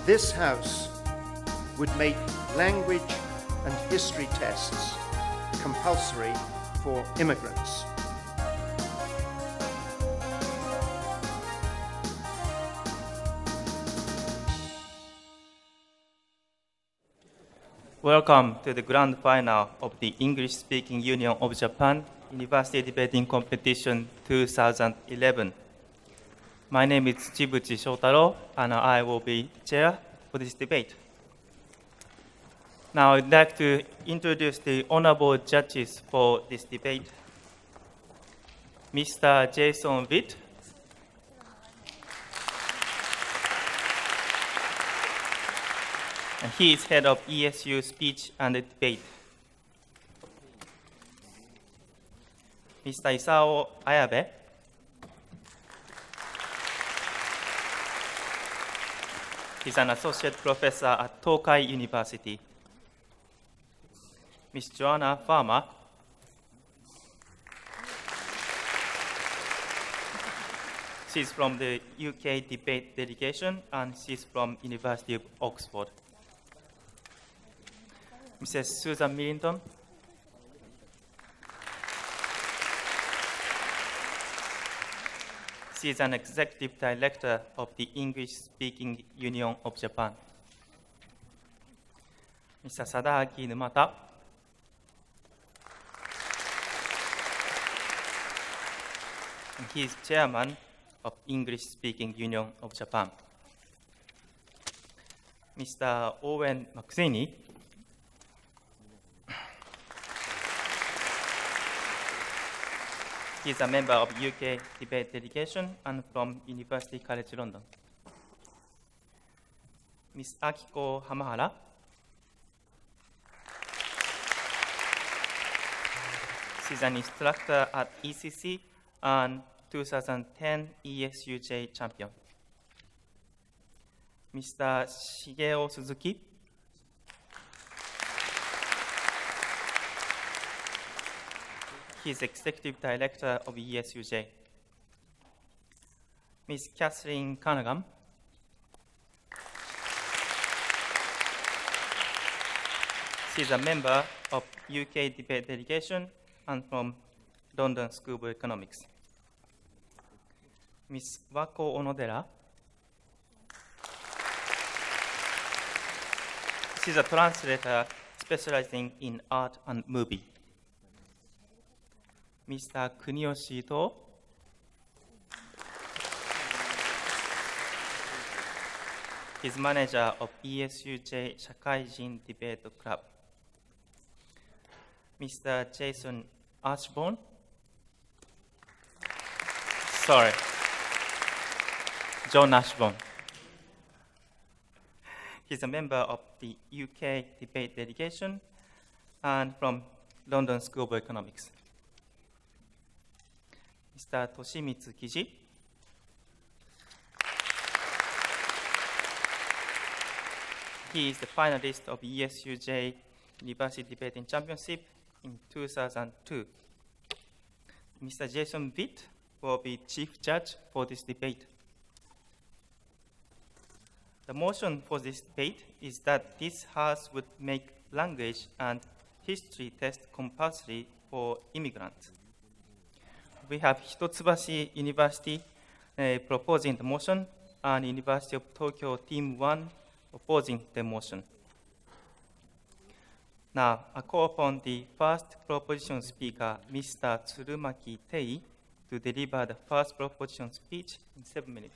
this House would make language and history tests compulsory for immigrants. Welcome to the grand final of the English-Speaking Union of Japan University Debating Competition 2011. My name is Chibuchi Shotaro, and I will be chair for this debate. Now I'd like to introduce the honorable judges for this debate. Mr. Jason Witt, and he is head of ESU Speech and Debate. Mr. Isao Ayabe, he's an associate professor at Tokai University. Ms. Joanna Farmer, she's from the UK debate delegation, and she's from University of Oxford. Mrs. Susan Millington, she is an executive director of the English-Speaking Union of Japan. Mr. Sadaaki Numata, and he is chairman of English-Speaking Union of Japan. Mr. Owen McSweeney, he is a member of UK debate delegation and from University College London. Ms. Akiko Hamahara, she's an instructor at ECC and 2010 ESUJ champion. Mr. Shigeo Suzuki, he is executive director of ESUJ. Ms. Catherine Cunningham, she is a member of UK debate delegation and from London School of Economics. Ms. Wako Onodera, she's a translator specializing in art and movie. Mr. Kuniyoshi Ito, he's manager of ESUJ Shakaijin Debate Club. Mr. Jason Ashbourne, John Ashbourne. He's a member of the UK debate delegation and from London School of Economics. Mr. Toshimitsu Kiji, he is the finalist of ESUJ University Debating Championship in 2002. Mr. Jason Witt will be chief judge for this debate. The motion for this debate is that this House would make language and history test compulsory for immigrants. We have Hitotsubashi University proposing the motion and University of Tokyo Team 1 opposing the motion. Now, I call upon the first proposition speaker, Mr. Tsurumaki Tei, to deliver the first proposition speech in 7 minutes.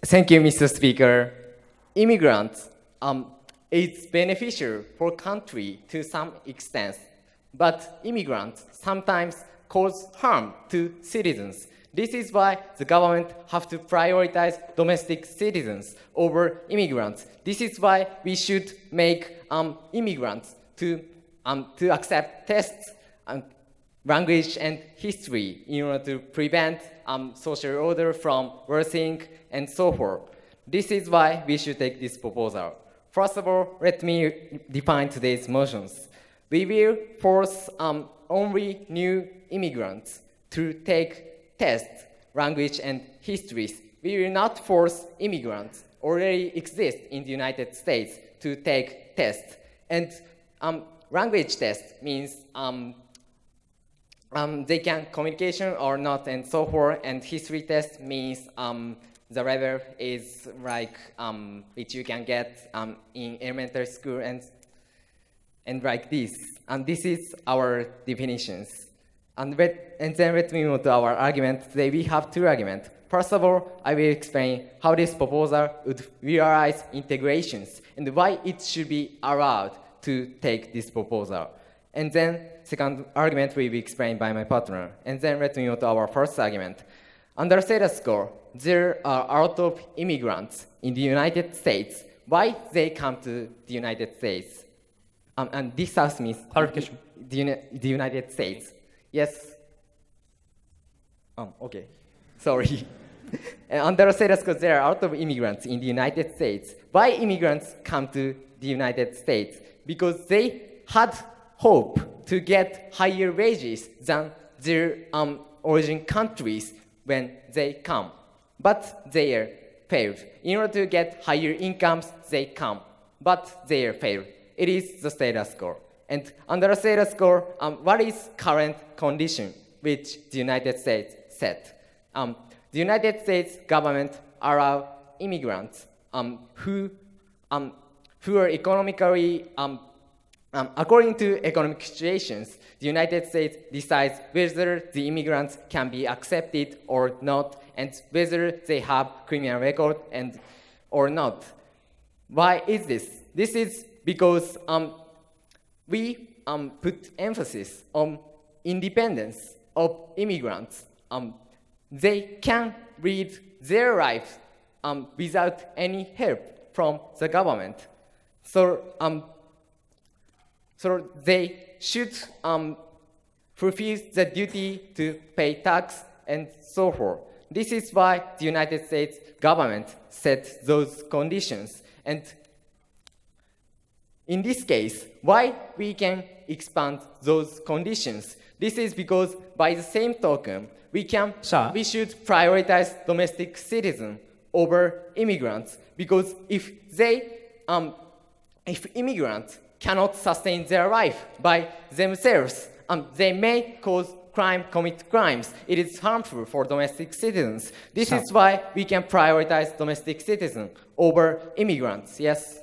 Thank you, Mr. Speaker. Immigrants, it's beneficial for country to some extent, But immigrants sometimes cause harm to citizens. This is why the government have to prioritize domestic citizens over immigrants. This is why we should make immigrants to accept tests, language and history in order to prevent social order from worsening and so forth. This is why we should take this proposal. First of all, let me define today's motions. We will force only new immigrants to take tests, language and histories. We will not force immigrants already exist in the United States to take tests. And language test means they can communication or not and so forth. And history test means the level is like which you can get in elementary school and like this. And this is our definitions. And then let me move to our argument. Today we have two arguments. First of all, I will explain how this proposal would realize integrations and why it should be allowed to take this proposal. And then second argument will be explained by my partner. And then let me move to our first argument. Under status quo, there are a lot of immigrants in the United States. Why they come to the United States? And this house means clarification. The United States. Yes. Okay. Sorry. Under status quo, there are a lot of immigrants in the United States. Why immigrants come to the United States? Because they had hope to get higher wages than their origin countries when they come. But they failed. In order to get higher incomes, they come. But they failed. It is the status quo. And under the status quo, what is current condition which the United States set? The United States government allow immigrants who are economically, according to economic situations, the United States decides whether the immigrants can be accepted or not, and whether they have criminal record or not. Why is this? This is because we put emphasis on independence of immigrants. They can lead their life without any help from the government. So they should fulfill the duty to pay tax and so forth. This is why the United States government set those conditions. And in this case, why we can expand those conditions? This is because by the same token, we should prioritize domestic citizens over immigrants, because if immigrants cannot sustain their life by themselves, they may commit crimes. It is harmful for domestic citizens. This is why we can prioritize domestic citizens over immigrants. Yes.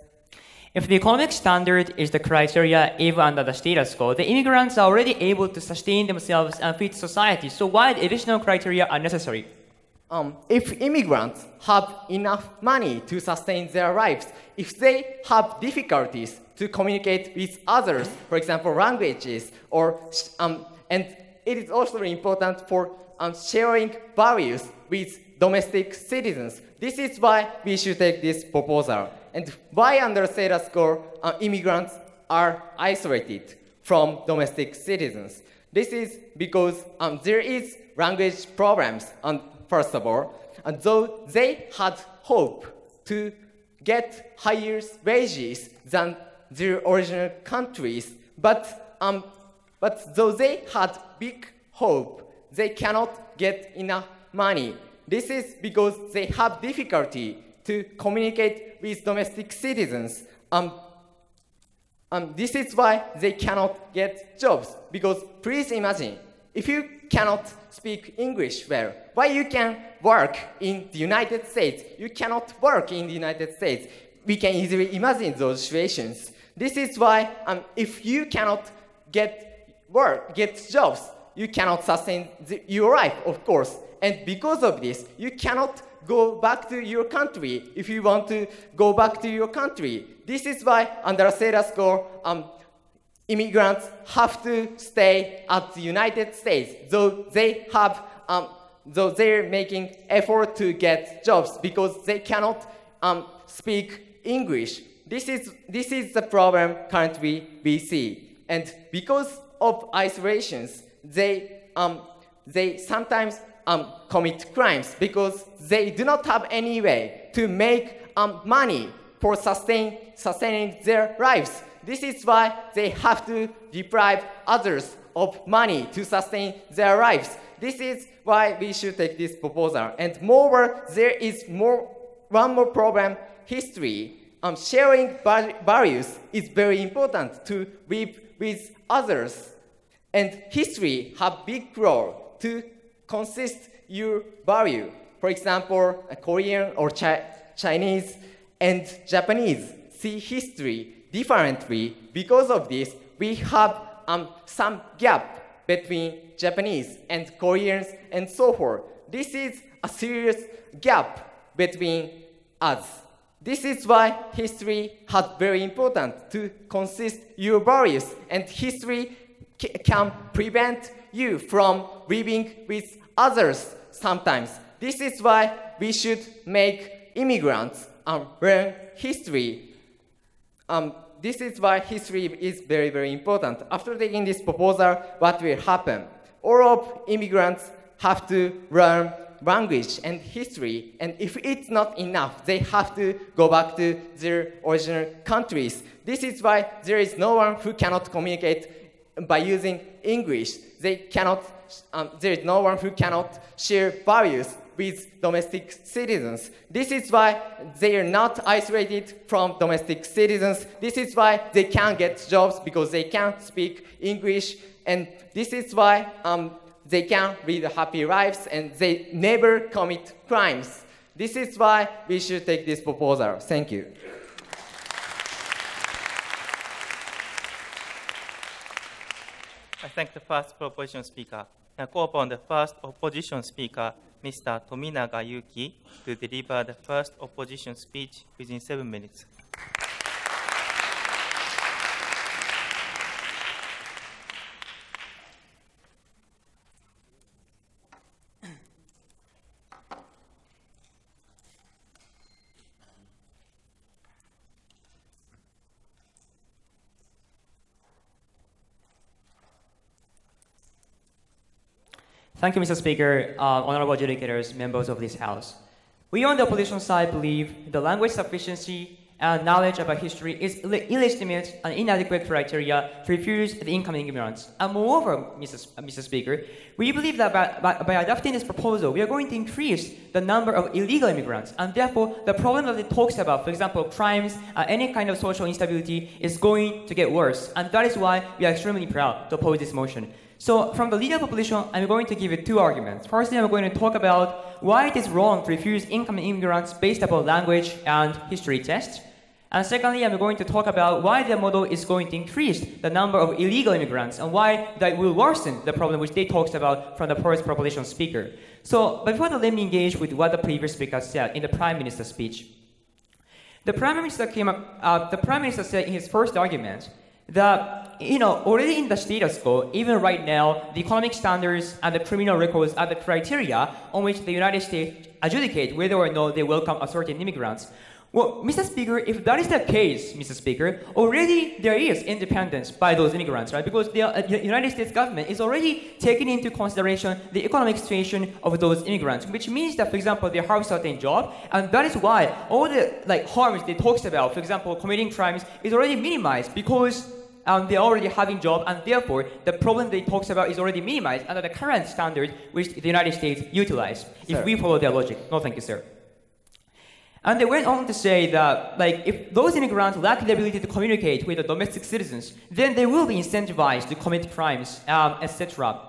If the economic standard is the criteria even under the status quo, the immigrants are already able to sustain themselves and feed society. So why the additional criteria are necessary? If immigrants have enough money to sustain their lives, if they have difficulties to communicate with others, for example, languages, and it is also important for sharing values with domestic citizens. This is why we should take this proposal. And why under status quo immigrants are isolated from domestic citizens? This is because there is language problems, first of all, and though they had hope to get higher wages than their original countries, but though they had big hope, they cannot get enough money. This is because they have difficulty to communicate with domestic citizens. This is why they cannot get jobs. Because please imagine, if you cannot speak English well, why you can work in the United States? You cannot work in the United States. We can easily imagine those situations. This is why if you cannot get jobs, you cannot sustain your life, of course. And because of this, you cannot go back to your country if you want to go back to your country. This is why under status quo, immigrants have to stay at the United States, though they're making effort to get jobs because they cannot speak English. This is the problem currently we see, and because of isolations, they sometimes commit crimes because they do not have any way to make money for sustaining their lives. This is why they have to deprive others of money to sustain their lives. This is why we should take this proposal. And moreover, there is one more problem: history. Sharing values is very important to live with others. And history have big role to consist your value. For example, Korean or Chinese and Japanese see history differently. Because of this, we have some gap between Japanese and Koreans and so forth. This is a serious gap between us. This is why history is very important to consist your values, and history can prevent you from living with others sometimes. This is why we should make immigrants learn history. This is why history is very, very important. After taking this proposal, what will happen? All of immigrants have to learn language and history, and if it's not enough, they have to go back to their original countries. This is why there is no one who cannot communicate by using English. There is no one who cannot share values with domestic citizens. This is why they are not isolated from domestic citizens. This is why they can get jobs because they can speak English, and this is why they can lead happy lives and they never commit crimes. This is why we should take this proposal. Thank you. I thank the first proposition speaker. Now call upon the first opposition speaker, Mr. Tominaga Yuki, to deliver the first opposition speech within 7 minutes. Thank you, Mr. Speaker, honorable adjudicators, members of this House. We on the opposition side believe the language sufficiency and knowledge about history is illegitimate and inadequate criteria to refuse the incoming immigrants. And moreover, Mr. Speaker, we believe that by adopting this proposal, we are going to increase the number of illegal immigrants, and therefore the problem that it talks about, for example, crimes, any kind of social instability, is going to get worse. And that is why we are extremely proud to oppose this motion. So from the leader of opposition, I'm going to give you two arguments. Firstly, I'm going to talk about why it is wrong to refuse incoming immigrants based upon language and history tests. And secondly, I'm going to talk about why the model is going to increase the number of illegal immigrants and why that will worsen the problem which they talked about from the first proposition speaker. So before that, let me engage with what the previous speaker said in the Prime Minister's speech. The Prime Minister said in his first argument that, already in the status quo, even right now, the economic standards and the criminal records are the criteria on which the United States adjudicate whether or not they welcome a certain immigrants. Well, Mr. Speaker, if that is the case, Mr. Speaker, already there is independence by those immigrants, right? Because the United States government is already taking into consideration the economic situation of those immigrants, which means that, for example, they have a certain job, and that is why all the harms they talks about, for example, committing crimes, is already minimized because they're already having job, and therefore the problem they talks about is already minimized under the current standard which the United States utilize. If we follow their logic. No, thank you, sir. And they went on to say that, if those immigrants lack the ability to communicate with the domestic citizens, then they will be incentivized to commit crimes, etc.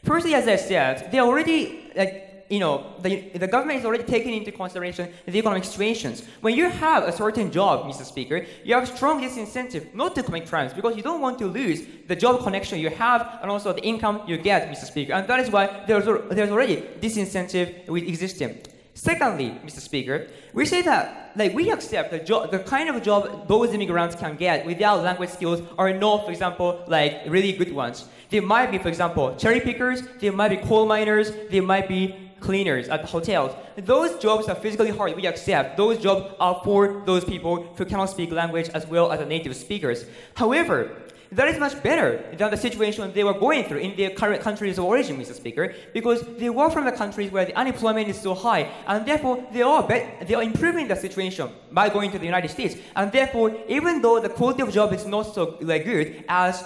Firstly, as I said, they already, the government is already taking into consideration the economic situations. When you have a certain job, Mr. Speaker, you have strong disincentive not to commit crimes because you don't want to lose the job connection you have and also the income you get, Mr. Speaker. And that is why there's already disincentive existing. Secondly, Mr. Speaker, we say that we accept the kind of job those immigrants can get without language skills are not, for example, really good ones. They might be, for example, cherry pickers, they might be coal miners, they might be cleaners at hotels. Those jobs are physically hard, we accept. Those jobs are for those people who cannot speak language as well as the native speakers. However, that is much better than the situation they were going through in their current countries of origin, Mr. Speaker, because they were from the countries where the unemployment is so high, and therefore they are improving the situation by going to the United States. And therefore, even though the quality of job is not so good as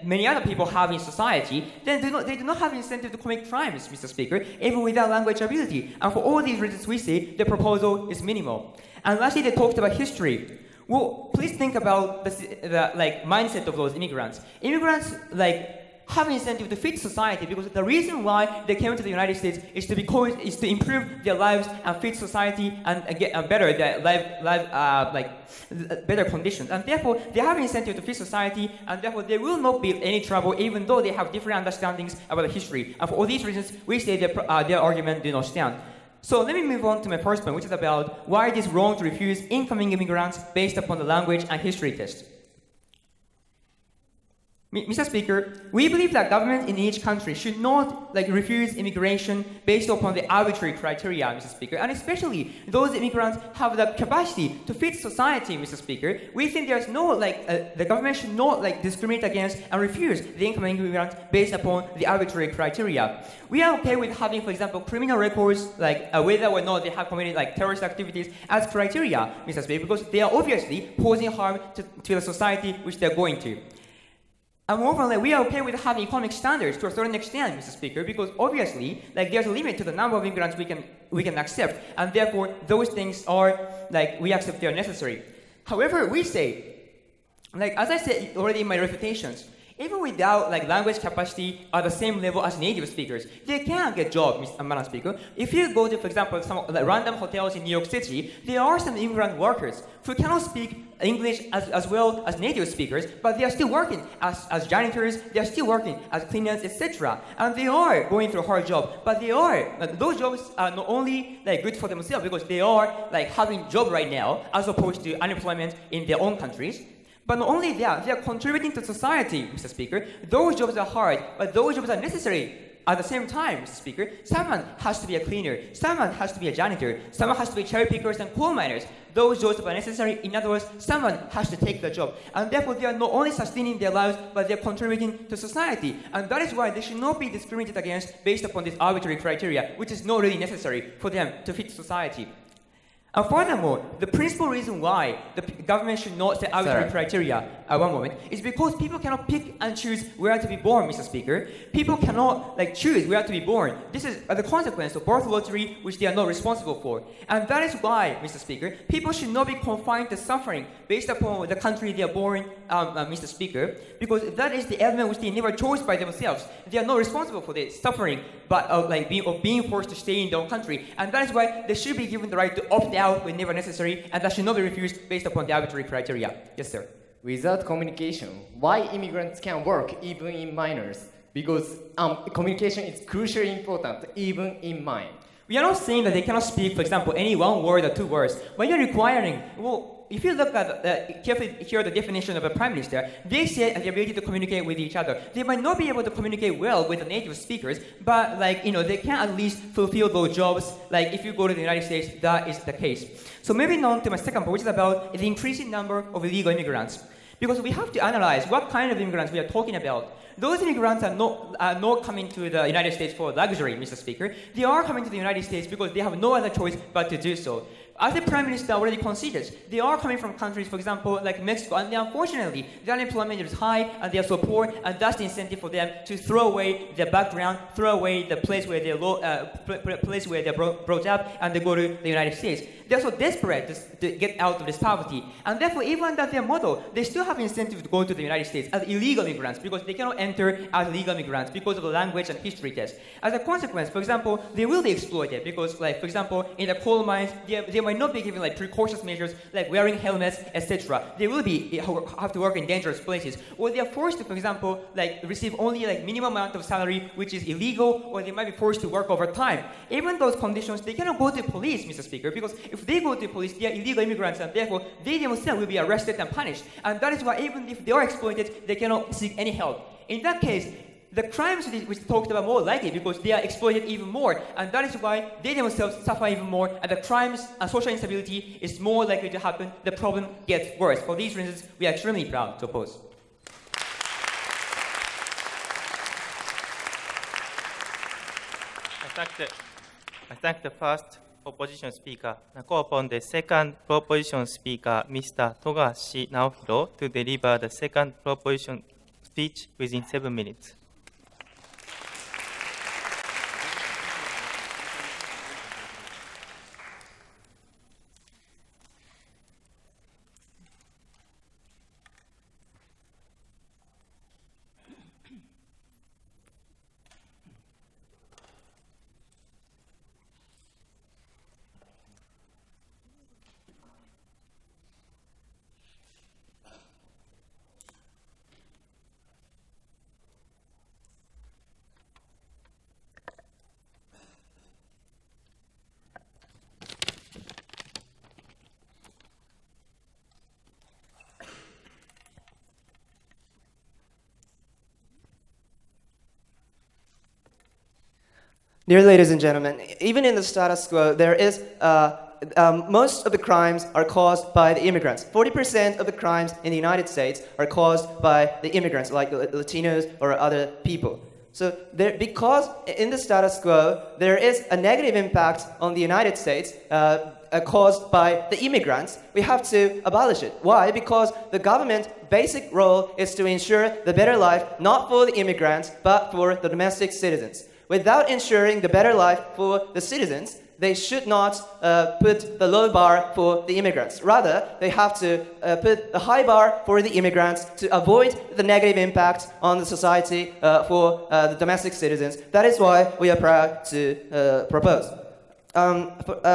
many other people have in society, then they do not have incentive to commit crimes, Mr. Speaker, even without language ability. And for all these reasons, we say the proposal is minimal. And lastly, they talked about history. Well, please think about the mindset of those immigrants. Immigrants have an incentive to fit society because the reason why they came to the United States is to improve their lives and fit society and get better their better conditions. And therefore, they have an incentive to fit society, and therefore there will not be any trouble even though they have different understandings about the history. And for all these reasons, we say their argument do not stand. So let me move on to my first point, which is about why it is wrong to refuse incoming immigrants based upon the language and history test. Mr. Speaker, we believe that government in each country should not refuse immigration based upon the arbitrary criteria, Mr. Speaker, and especially those immigrants have the capacity to fit society, Mr. Speaker. We think there's no the government should not discriminate against and refuse the incoming immigrants based upon the arbitrary criteria. We are okay with having, for example, criminal records, whether or not they have committed terrorist activities as criteria, Mr. Speaker, because they are obviously posing harm to the society which they're going to. And moreover, we are okay with having economic standards to a certain extent, Mr. Speaker, because obviously, there's a limit to the number of immigrants we can accept, and therefore those things are we accept they are necessary. However, we say, as I said already in my refutations, even without language capacity at the same level as native speakers, they can get jobs, Madam Speaker. If you go to, for example, some random hotels in New York City, there are some immigrant workers who cannot speak English as well as native speakers, but they are still working as janitors, they are still working as cleaners, etc. And they are going through a hard job, but those jobs are not only good for themselves because they are having a job right now as opposed to unemployment in their own countries. But not only that, they are contributing to society, Mr. Speaker. Those jobs are hard, but those jobs are necessary at the same time, Mr. Speaker. Someone has to be a cleaner, someone has to be a janitor, someone has to be cherry pickers and coal miners. Those jobs are necessary. In other words, someone has to take the job. And therefore, they are not only sustaining their lives, but they are contributing to society. And that is why they should not be discriminated against based upon this arbitrary criteria, which is not really necessary for them to fit society. And furthermore, the principal reason why the government should not set arbitrary criteria is because people cannot pick and choose where to be born, Mr. Speaker. People cannot choose where to be born. This is the consequence of birth lottery, which they are not responsible for. And that is why, Mr. Speaker, people should not be confined to suffering based upon the country they are born, Mr. Speaker, because that is the element which they never chose by themselves. They are not responsible for this suffering, but of being forced to stay in their own country. And that is why they should be given the right to opt out whenever necessary, and that should not be refused based upon the arbitrary criteria. Yes, sir. Without communication, why immigrants can work even in minors? Because communication is crucially important, even in mine. We are not saying that they cannot speak, for example, any one word or two words. When you're requiring, if you look at carefully hear the definition of a prime minister, they say the ability to communicate with each other. They might not be able to communicate well with the native speakers, but they can at least fulfill those jobs. If you go to the United States, that is the case. So moving on to my second point, which is about the increasing number of illegal immigrants. Because we have to analyze what kind of immigrants we are talking about. Those immigrants are not coming to the United States for luxury, Mr. Speaker. They are coming to the United States because they have no other choice but to do so. As the Prime Minister already considers, they are coming from countries, for example, like Mexico, and unfortunately, their unemployment is high, and they are so poor, and that's the incentive for them to throw away their background, throw away the place where they're brought up, and they go to the United States. They're so desperate to get out of this poverty, and therefore, even under their model, they still have incentive to go to the United States as illegal immigrants, because they cannot enter as legal immigrants because of the language and history test. As a consequence, for example, they will be exploited, because, for example, in the coal mines, they might might not be given like precautions measures like wearing helmets, etc. They will be have to work in dangerous places, or they are forced to, for example, like receive only like minimum amount of salary, which is illegal, or they might be forced to work overtime. Even those conditions, they cannot go to police, Mr. Speaker, because if they go to police, they are illegal immigrants, and therefore they themselves will be arrested and punished. And that is why even if they are exploited, they cannot seek any help. In that case, the crimes which talked about more likely because they are exploited even more, and that is why they themselves suffer even more, and the crimes and social instability is more likely to happen. The problem gets worse. For these reasons, we are extremely proud to oppose. I thank the first opposition speaker. I call upon the second proposition speaker, Mr. Togashi Naohiro, to deliver the second proposition speech within 7 minutes. Dear ladies and gentlemen, even in the status quo, there is most of the crimes are caused by the immigrants. 40% of the crimes in the United States are caused by the immigrants, like the Latinos or other people. So because in the status quo, there is a negative impact on the United States caused by the immigrants, we have to abolish it. Why? Because the government's basic role is to ensure the better life, not for the immigrants, but for the domestic citizens. Without ensuring the better life for the citizens, they should not put the low bar for the immigrants. Rather, they have to put the high bar for the immigrants to avoid the negative impact on the society for the domestic citizens. That is why we are proud to propose.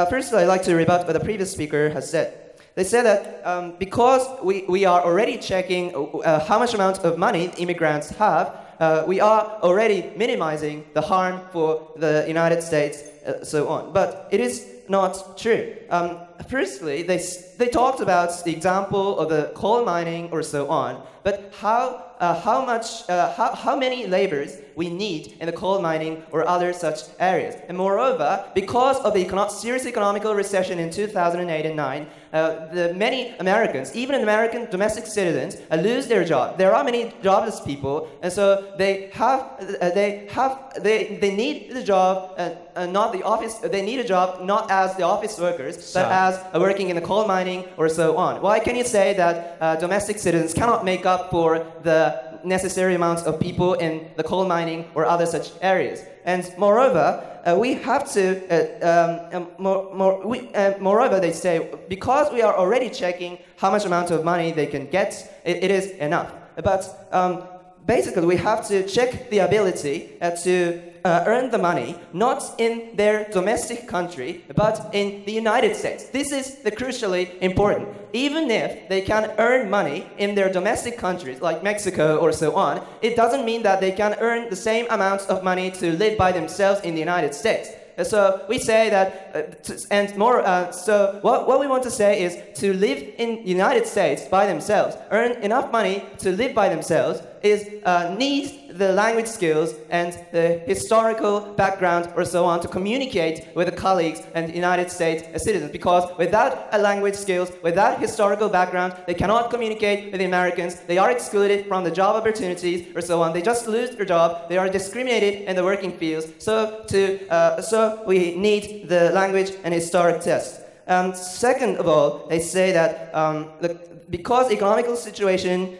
First, I'd like to rebut what the previous speaker has said. They said that because we are already checking how much amount of money immigrants have, we are already minimizing the harm for the United States, so on. But it is not true. Firstly, they talked about the example of the coal mining or so on, but how many laborers we need in the coal mining or other such areas. And moreover, because of the serious economical recession in 2008 and 9, many Americans, even American domestic citizens, lose their job. There are many jobless people, and so they need the job, not the office. They need a job not as the office workers, but as working in the coal mining or so on. Why can you say that domestic citizens cannot make up for the necessary amounts of people in the coal mining or other such areas? And moreover, we have to, moreover, they say, because we are already checking how much amount of money they can get, it is enough. But basically, we have to check the ability to earn the money, not in their domestic country, but in the United States. This is the crucially important. Even if they can earn money in their domestic countries, like Mexico or so on, it doesn't mean that they can earn the same amounts of money to live by themselves in the United States. So we say that, so what we want to say is to live in the United States by themselves, earn enough money to live by themselves, needs the language skills and the historical background or so on to communicate with the colleagues and United States citizens. Because without a language skills, without historical background, they cannot communicate with the Americans. They are excluded from the job opportunities or so on. They just lose their job. They are discriminated in the working fields. So we need the language and historic test. Second of all, they say that because the economical situation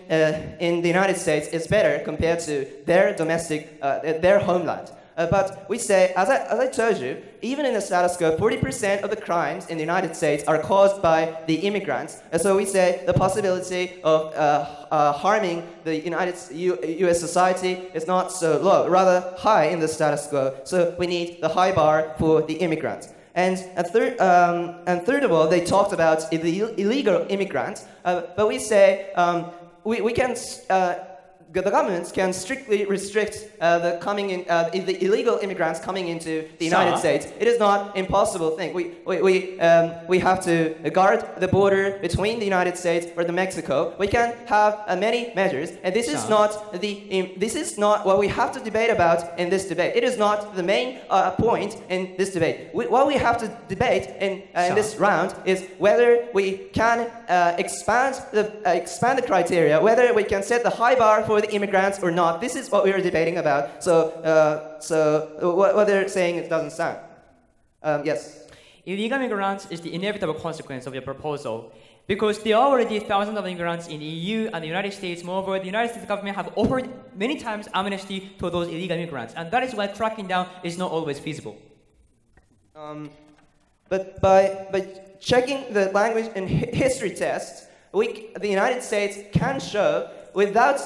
in the United States is better compared to their domestic, their homeland. But we say, as I told you, even in the status quo, 40% of the crimes in the United States are caused by the immigrants. And so we say the possibility of harming the U.S. society is not so low, rather high in the status quo. So we need the high bar for the immigrants. And third of all, they talked about illegal immigrants. But we say we can. The governments can strictly restrict the illegal immigrants coming into the United States. It is not an impossible thing. We have to guard the border between the United States or Mexico. We can have many measures, and this is not what we have to debate about in this debate. It is not the main point in this debate. What we have to debate in this round is whether we can expand the criteria, whether we can set the high bar for the immigrants or not. This is what we are debating about. So what they're saying, it doesn't sound. Yes. Illegal immigrants is the inevitable consequence of your proposal. Because there are already thousands of immigrants in the EU and the United States. Moreover, the United States government have offered many times amnesty to those illegal immigrants. And that is why cracking down is not always feasible. But by checking the language and history tests, the United States can show without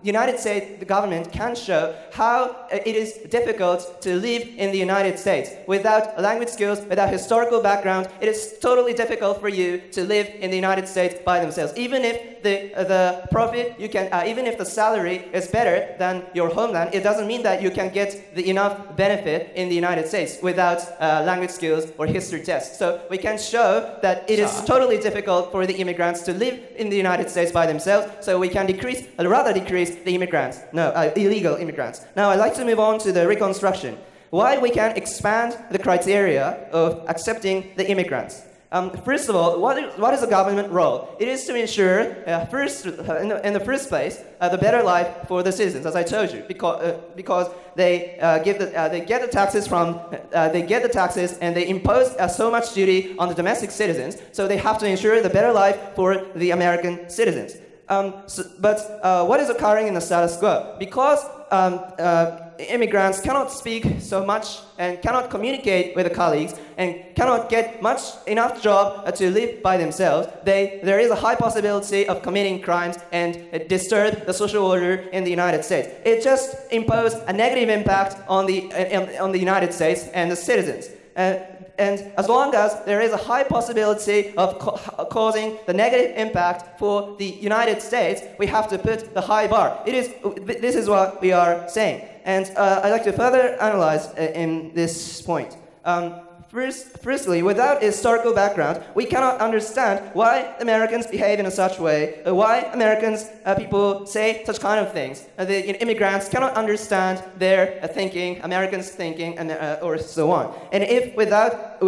United States, the government can show how it is difficult to live in the United States. Without language skills, without historical background, it is totally difficult for you to live in the United States by themselves. Even if the profit, even if the salary is better than your homeland, it doesn't mean that you can get the enough benefit in the United States without language skills or history tests. So we can show that it is totally difficult for the immigrants to live in the United States by themselves. So we can rather decrease the illegal immigrants. Now I'd like to move on to the reconstruction. Why we can expand the criteria of accepting the immigrants. First of all, what is the government role? It is to ensure, in the first place, the better life for the citizens, as I told you, because they get the taxes and they impose so much duty on the domestic citizens, so they have to ensure the better life for the American citizens. What is occurring in the status quo? Because immigrants cannot speak so much and cannot communicate with the colleagues and cannot get enough job to live by themselves, there is a high possibility of committing crimes and disturb the social order in the United States. It just imposes a negative impact on the United States and the citizens. And as long as there is a high possibility of causing the negative impact for the United States, we have to put the high bar. This is what we are saying. And I'd like to further analyze in this point. Firstly, without historical background, we cannot understand why Americans behave in such way, why Americans, people say such kind of things. The immigrants cannot understand their thinking, Americans' thinking, and or so on. And if without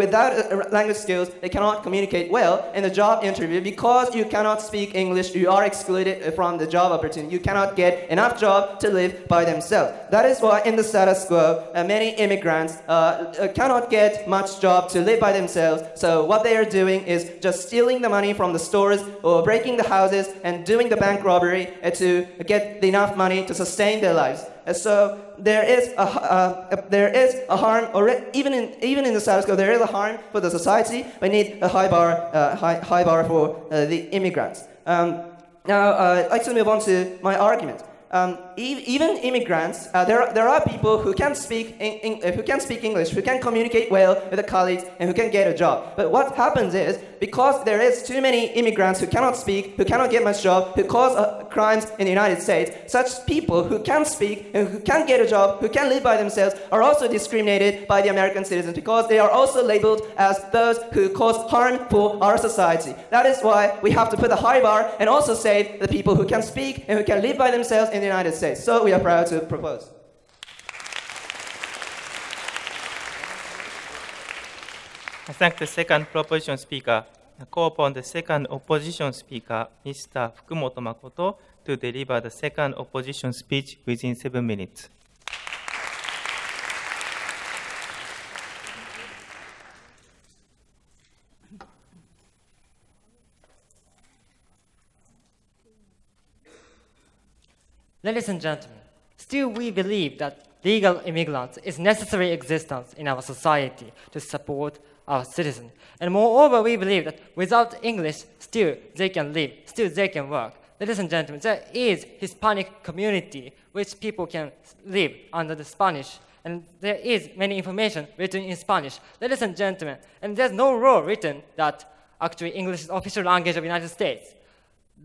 language skills, they cannot communicate well in the job interview, because you cannot speak English, you are excluded from the job opportunity. You cannot get enough job to live by themselves. That is why in the status quo, many immigrants cannot get much job to live by themselves. So what they are doing is just stealing the money from the stores or breaking the houses and doing the bank robbery to get enough money to sustain their lives. So there is a harm, or even in the status quo, there is a harm for the society. We need a high bar for the immigrants. Now I'd like to move on to my argument. Even immigrants, there are people who can speak English, who can communicate well with the colleagues, and who can get a job. But what happens is, because there is too many immigrants who cannot speak, who cannot get much job, who cause crimes in the United States, such people who can speak and who can get a job, who can live by themselves, are also discriminated by the American citizens, because they are also labeled as those who cause harm for our society. That is why we have to put a high bar and also save the people who can speak and who can live by themselves in the United States. So we are proud to propose. I thank the second proposition speaker. I call upon the second opposition speaker, Mr. Fukumoto Makoto, to deliver the second opposition speech within 7 minutes. Ladies and gentlemen, still we believe that legal immigrants is necessary existence in our society to support our citizens. And moreover, we believe that without English, still they can live, still they can work. Ladies and gentlemen, there is Hispanic community which people can live under the Spanish and there is many information written in Spanish. Ladies and gentlemen, and there's no law written that actually English is the official language of the United States.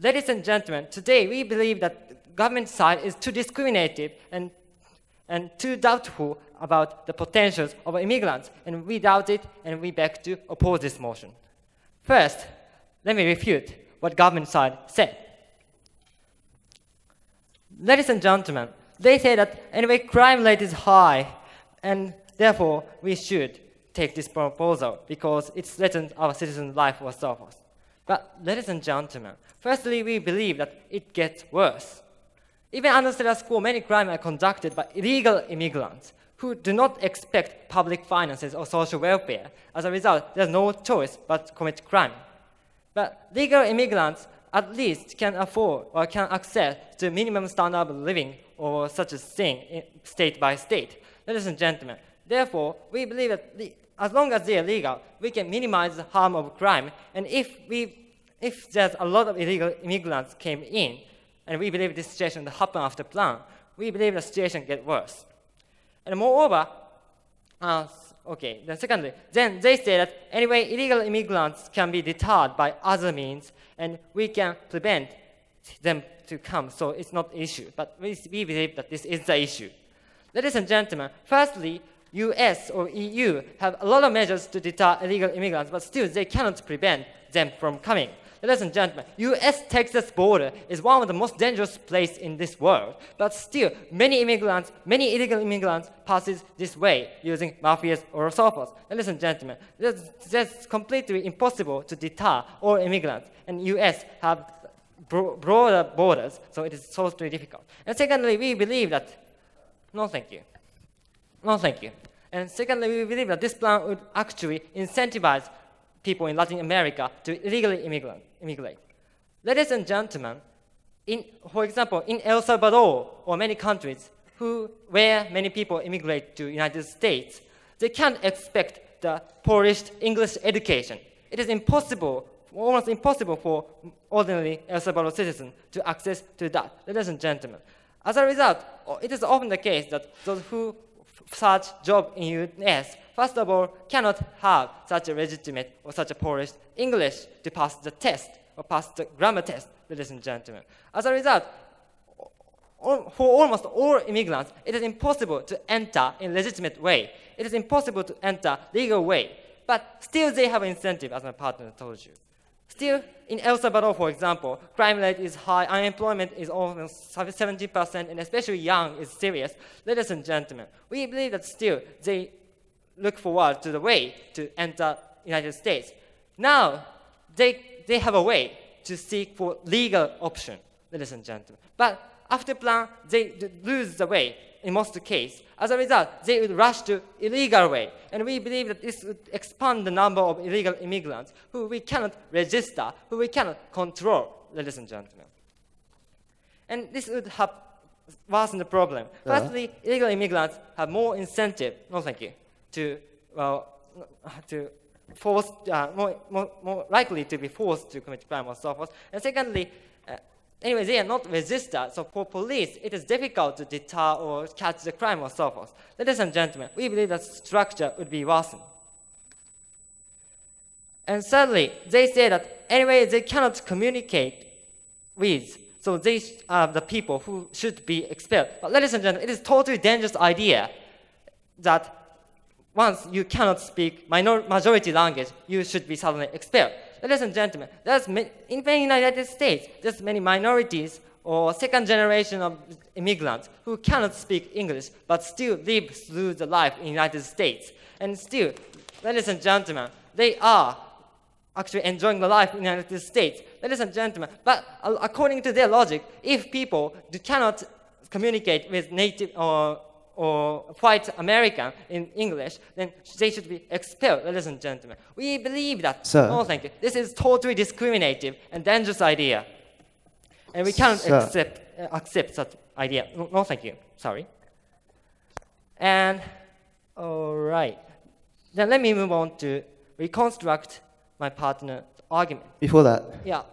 Ladies and gentlemen, today we believe that the government side is too discriminative and too doubtful about the potentials of immigrants, and we doubt it, and we beg to oppose this motion. First, let me refute what government side said. Ladies and gentlemen, they say that anyway crime rate is high, and therefore we should take this proposal because it threatens our citizens' life or so forth. But ladies and gentlemen, firstly, we believe that it gets worse. Even under status quo, many crimes are conducted by illegal immigrants who do not expect public finances or social welfare. As a result, there's no choice but to commit crime. But legal immigrants at least can afford or can access to minimum standard of living or such a thing state by state. Ladies and gentlemen, therefore, we believe that as long as they are legal, we can minimize the harm of crime. And if there's a lot of illegal immigrants came in, and we believe this situation will happen after plan, we believe the situation gets worse. And moreover, then secondly, then they say that anyway, illegal immigrants can be deterred by other means, and we can prevent them to come, so it's not an issue. But we believe that this is the issue. Ladies and gentlemen, firstly, US or EU have a lot of measures to deter illegal immigrants, but still they cannot prevent them from coming. Ladies and gentlemen, US-Texas border is one of the most dangerous places in this world, but still many illegal immigrants passes this way using mafias or so forth. Ladies and gentlemen, that's completely impossible to deter all immigrants, and US have broader borders, so it is totally difficult. And secondly, we believe that, no thank you. No thank you. And secondly, we believe that this plan would actually incentivize people in Latin America to illegally immigrate. Ladies and gentlemen, for example, in El Salvador or many countries where many people immigrate to the United States, they can't expect the polished English education. It is impossible, almost impossible for ordinary El Salvador citizens to access to that. Ladies and gentlemen, as a result, it is often the case that those who search job in US, first of all, cannot have such a legitimate or such a polished English to pass the test or pass the grammar test, ladies and gentlemen. As a result, for almost all immigrants, it is impossible to enter in a legitimate way. It is impossible to enter legal way. But still they have an incentive, as my partner told you. Still, in El Salvador, for example, crime rate is high, unemployment is almost 70%, and especially young is serious. Ladies and gentlemen, we believe that still they look forward to the way to enter the United States. Now, they have a way to seek for legal option, ladies and gentlemen. But after plan, they lose the way in most cases. As a result, they would rush to illegal way. And we believe that this would expand the number of illegal immigrants who we cannot register, who we cannot control, ladies and gentlemen. And this would have worsened the problem. Firstly, illegal immigrants have more incentive, no thank you, to force, more likely to be forced to commit crime or so forth. And secondly, anyway, they are not registered, so for police, it is difficult to deter or catch the crime or so forth. Ladies and gentlemen, we believe that structure would be worsened. And thirdly, they say that anyway, they cannot communicate with, so they are the people who should be expelled. But ladies and gentlemen, it is a totally dangerous idea that once you cannot speak majority language, you should be suddenly expelled. Ladies and gentlemen, in the United States, there's many minorities or second generation of immigrants who cannot speak English but still live through the life in the United States. And still, ladies and gentlemen, they are actually enjoying the life in the United States. Ladies and gentlemen, but according to their logic, if people cannot communicate with native or white American in English, then they should be expelled, ladies and gentlemen. We believe that. Sir. No, thank you. This is totally discriminative and dangerous idea. And we cannot accept such idea. No, thank you. Sorry. And, all right. Then let me move on to reconstruct my partner's argument. Before that. Yeah.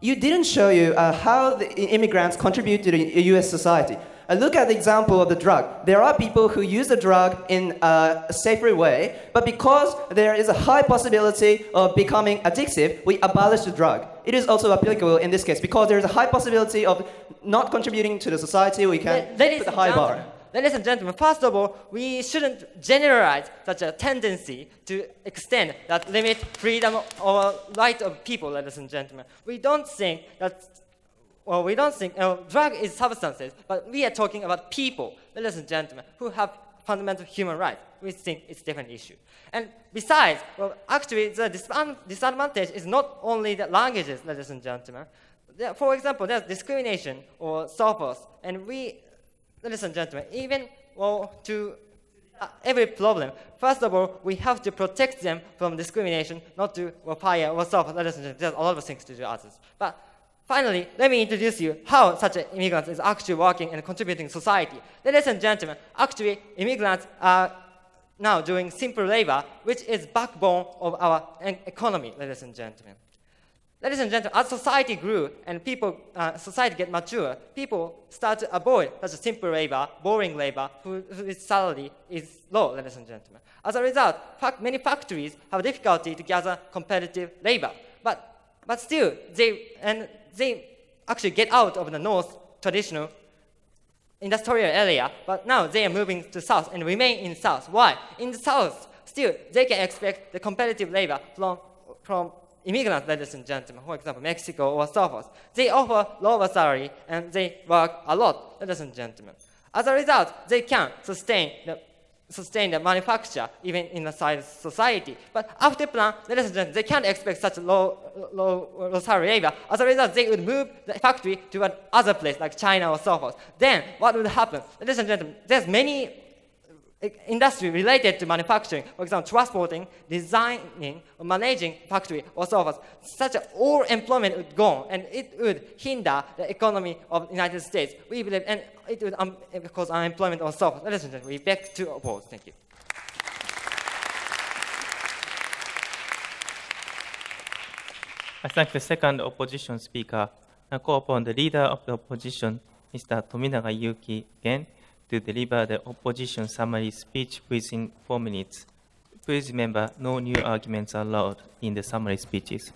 You didn't show you how the immigrants contribute to the U.S. society. Look at the example of the drug. There are people who use the drug in a safer way, but because there is a high possibility of becoming addictive, we abolish the drug. It is also applicable in this case because there is a high possibility of not contributing to the society. We can put a high bar. Ladies and gentlemen, first of all, we shouldn't generalize such a tendency to extend that limit freedom or right of people, ladies and gentlemen. We don't think drug is substances, but we are talking about people, ladies and gentlemen, who have fundamental human rights. We think it's a different issue. And besides, actually, the disadvantage is not only the languages, ladies and gentlemen. For example, there's discrimination or so forth, and ladies and gentlemen, even to every problem, first of all, we have to protect them from discrimination, not to fire or so forth. Ladies and gentlemen, there's a lot of things to do others. But finally, let me introduce you how such an immigrant is actually working and contributing to society. Ladies and gentlemen, actually, immigrants are now doing simple labor, which is backbone of our economy, ladies and gentlemen. Ladies and gentlemen, as society grew and society get mature, people start to avoid such a simple labor, boring labor, whose salary is low, ladies and gentlemen. As a result, many factories have difficulty to gather competitive labor. But still, they actually get out of the north traditional industrial area, but now they are moving to south and remain in south. Why? In the south, still, they can expect the competitive labor from immigrants, ladies and gentlemen, for example, Mexico or so forth. They offer lower salary and they work a lot, ladies and gentlemen. As a result, they can sustain the manufacture even in a science society. But after plan, ladies and gentlemen, they can't expect such low salary labor. As a result, they would move the factory to another place like China or so forth. Then what would happen? Ladies and gentlemen, there's many industry related to manufacturing, for example, transporting, designing, or managing factory, or so forth. Such all employment would go, and it would hinder the economy of the United States. We believe, and it would cause unemployment or so forth. Ladies and gentlemen, we beg to oppose. Thank you. I thank the second opposition speaker. I call upon the leader of the opposition, Mr. Tominaga Yuki, again, to deliver the opposition summary speech within 4 minutes. Please remember, no new arguments are allowed in the summary speeches.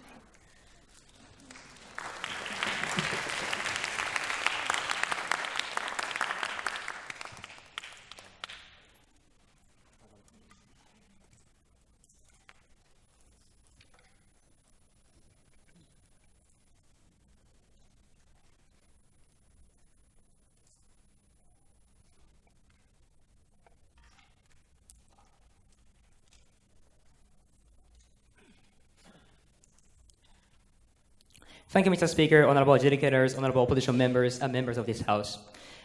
Thank you, Mr. Speaker, honorable adjudicators, honorable opposition members, and members of this House.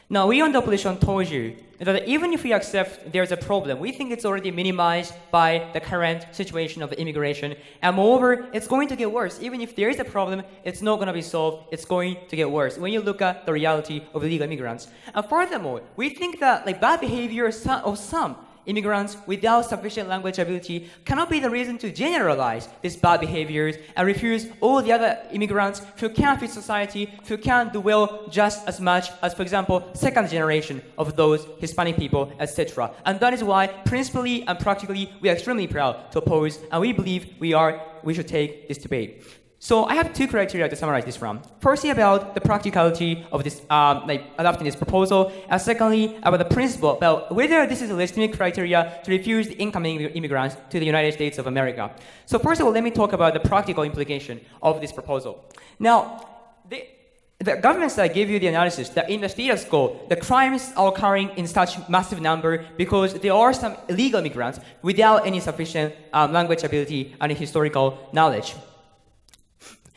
Now, we on the opposition told you that even if we accept there's a problem, we think it's already minimized by the current situation of immigration. And moreover, it's going to get worse. Even if there is a problem, it's not going to be solved. It's going to get worse when you look at the reality of illegal immigrants. And furthermore, we think that bad behavior of some immigrants without sufficient language ability cannot be the reason to generalize these bad behaviors and refuse all the other immigrants who can fit society, who can do well just as much as, for example, second generation of those Hispanic people, etc. And that is why, principally and practically, we are extremely proud to oppose, and we believe we should take this debate. So I have 2 criteria to summarize this from. Firstly, about the practicality of this, adopting this proposal, and secondly, about the principle about whether this is a legitimate criteria to refuse the incoming immigrants to the United States of America. So first of all, let me talk about the practical implication of this proposal. Now, the governments that give you the analysis that in the status quo, the crimes are occurring in such massive number because there are some illegal immigrants without any sufficient language ability and historical knowledge.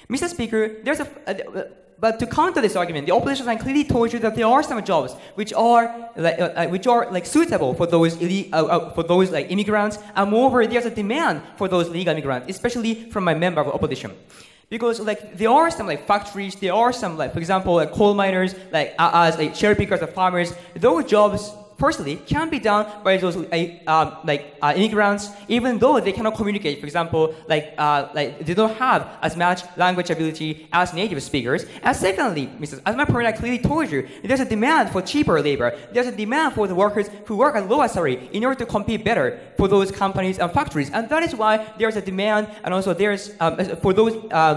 Mr. Speaker, but to counter this argument, the opposition side clearly told you that there are some jobs which are suitable for those immigrants, and moreover, there's a demand for those legal immigrants, especially from my member of opposition. Because there are some factories, there are some for example coal miners, as cherry pickers or farmers. Those jobs firstly, can be done by those immigrants, even though they cannot communicate. For example, they don't have as much language ability as native speakers. And secondly, as my partner clearly told you, there's a demand for cheaper labor. There's a demand for the workers who work at lower salary in order to compete better for those companies and factories. And that is why there's a demand, and also there's for those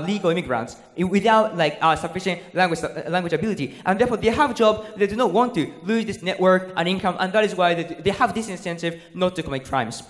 legal immigrants without sufficient language ability, and therefore they have a job. They do not want to lose this network and income, and that is why they have this incentive not to commit crimes.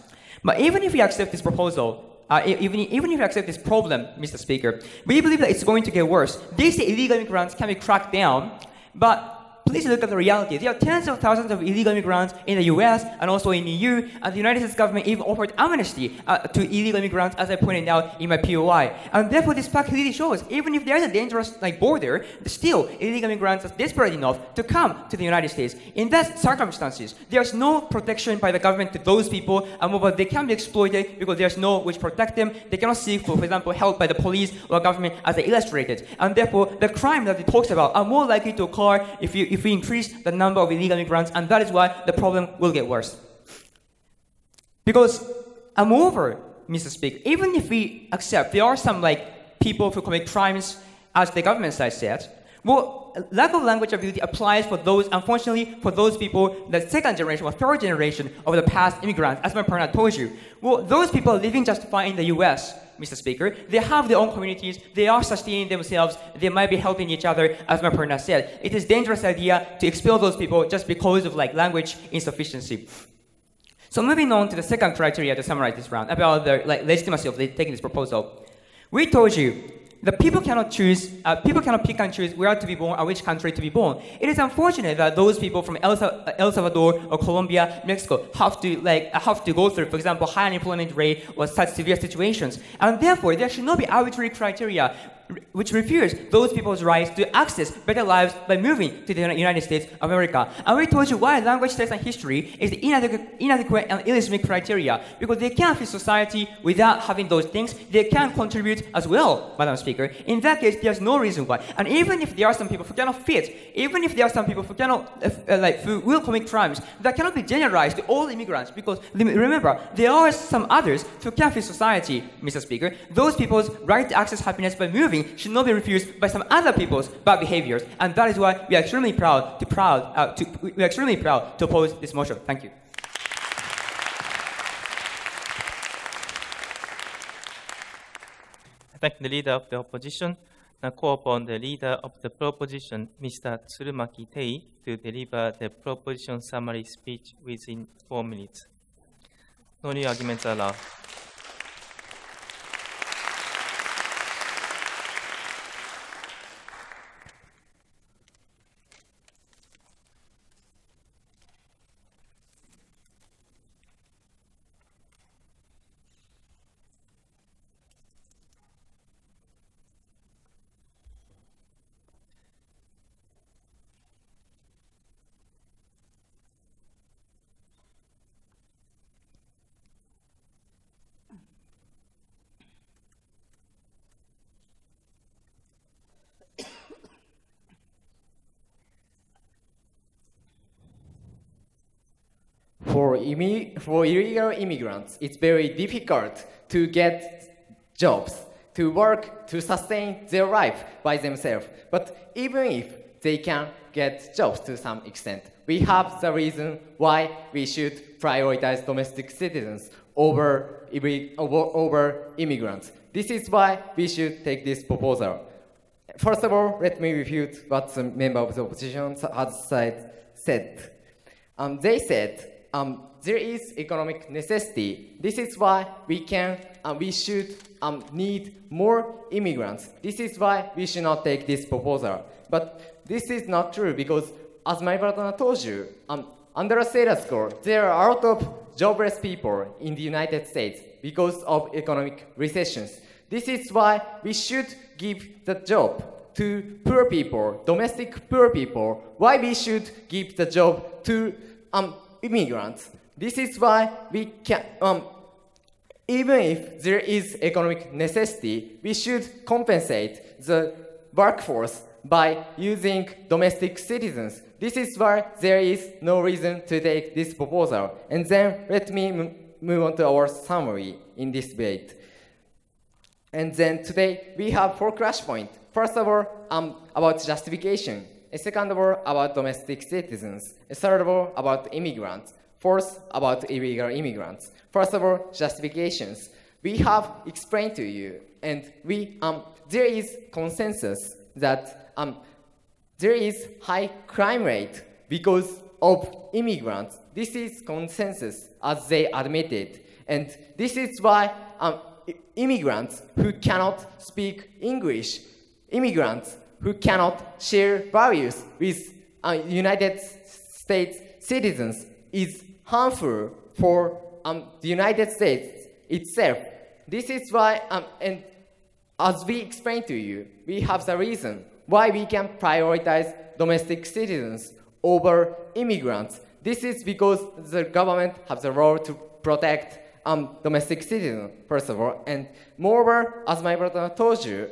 But even if we accept this proposal, even if you accept this problem, Mr. Speaker, we believe that it's going to get worse. These illegal immigrants can be cracked down, but please look at the reality. There are tens of thousands of illegal immigrants in the US and also in the EU, and the United States government even offered amnesty to illegal immigrants, as I pointed out in my POI. And therefore, this fact clearly shows, even if there is a dangerous border, still illegal immigrants are desperate enough to come to the United States. In that circumstances, there's no protection by the government to those people, and moreover, they can be exploited because there's no which protect them. They cannot seek, for example, help by the police or government, as I illustrated. And therefore, the crime that it talks about are more likely to occur if we increase the number of illegal immigrants, and that is why the problem will get worse. Because, moreover, Mr. Speaker, even if we accept there are some people who commit crimes, as the government side said, well, lack of language ability applies for those, unfortunately, for those people, the second generation or third generation of the past immigrants, as my partner told you. Well, those people living just fine in the US, Mr. Speaker, they have their own communities, they are sustaining themselves, they might be helping each other, as my partner said. It is a dangerous idea to expel those people just because of language insufficiency. So moving on to the second criteria to summarize this round, about the legitimacy of taking this proposal. We told you that people cannot pick and choose where to be born or which country to be born. It is unfortunate that those people from El Salvador or Colombia, Mexico have to go through, for example, high unemployment rate or such severe situations. And therefore, there should not be arbitrary criteria which refuse those people's rights to access better lives by moving to the United States of America. And we told you why language, text, and history is the inadequate and illegitimate criteria, because they can't fit society without having those things. They can contribute as well, Madam Speaker. In that case, there's no reason why. And even if there are some people who cannot fit, even if there are some people who cannot, who will commit crimes, that cannot be generalized to all immigrants, because remember, there are some others who can fit society, Mr. Speaker. Those people's right to access happiness by moving should not be refused by some other people's bad behaviors, and that is why we are extremely proud to oppose this motion. Thank you. I thank the leader of the opposition. Now call upon the leader of the proposition, Mr. Tsurumaki Tei, to deliver the proposition summary speech within 4 minutes. No new arguments allowed. For illegal immigrants, it's very difficult to get jobs, to work, to sustain their life by themselves. But even if they can get jobs to some extent, we have the reason why we should prioritize domestic citizens over immigrants. This is why we should take this proposal. First of all, let me refute what the member of the opposition has said. They said, there is economic necessity. This is why we should need more immigrants. This is why we should not take this proposal. But this is not true, because as my partner told you, under a status quo, there are a lot of jobless people in the United States because of economic recessions. This is why we should give the job to poor people, domestic poor people. Why we should give the job to immigrants. This is why we can, even if there is economic necessity, we should compensate the workforce by using domestic citizens. This is why there is no reason to take this proposal. And then let me move on to our summary in this debate. And then today we have 4 crash points. First of all, about justification. Second of all, about domestic citizens. Third of all, about immigrants. Fourth, about illegal immigrants. First of all, justifications. We have explained to you, and there is consensus that there is high crime rate because of immigrants. This is consensus, as they admitted. And this is why immigrants who cannot speak English, immigrants who cannot share values with United States citizens is harmful for the United States itself. This is why, and as we explained to you, we have the reason why we can prioritize domestic citizens over immigrants. This is because the government has the role to protect domestic citizens, first of all. And moreover, as my brother told you,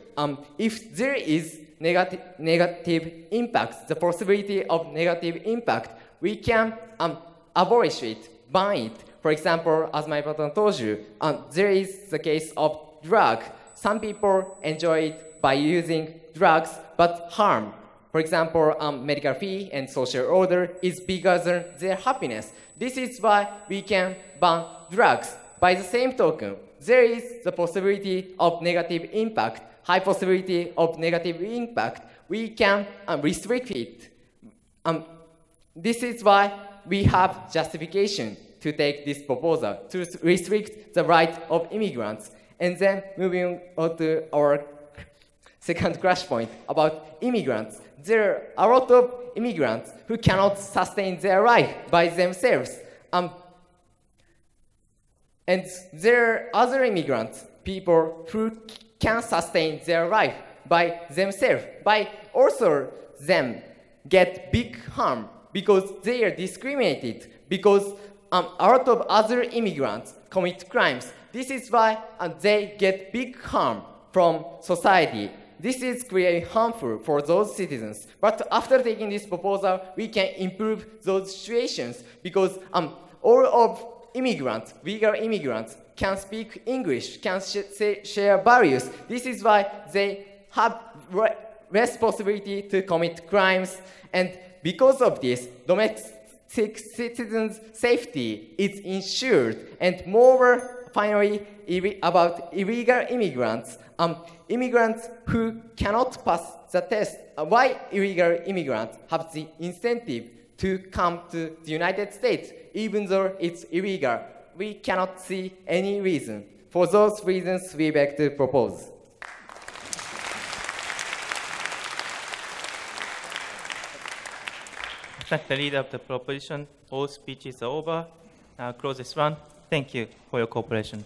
if there is negative impact, the possibility of negative impact, we can abolish it, ban it. For example, as my brother told you, there is the case of drug. Some people enjoy it by using drugs, but harm. For example, medical fee and social order is bigger than their happiness. This is why we can ban drugs. By the same token, there is the possibility of negative impact, high possibility of negative impact. We can restrict it. This is why we have justification to take this proposal, to restrict the right of immigrants. And then moving on to our second crash point about immigrants. There are a lot of immigrants who cannot sustain their life by themselves. And there are other immigrants, people who can sustain their life by themselves, by also them get big harm because they are discriminated, because a lot of other immigrants commit crimes. This is why they get big harm from society. This is clearly harmful for those citizens. But after taking this proposal, we can improve those situations because all of immigrants, legal immigrants, can speak English, can share values. This is why they have less possibility to commit crimes. And because of this, domestic citizens' safety is ensured. And moreover, finally, about illegal immigrants. Immigrants who cannot pass the test. Why illegal immigrants have the incentive to come to the United States, even though it's illegal? We cannot see any reason. For those reasons, we beg to propose. Thank the leader of the proposition. All speeches are over. Now close this one. Thank you for your cooperation.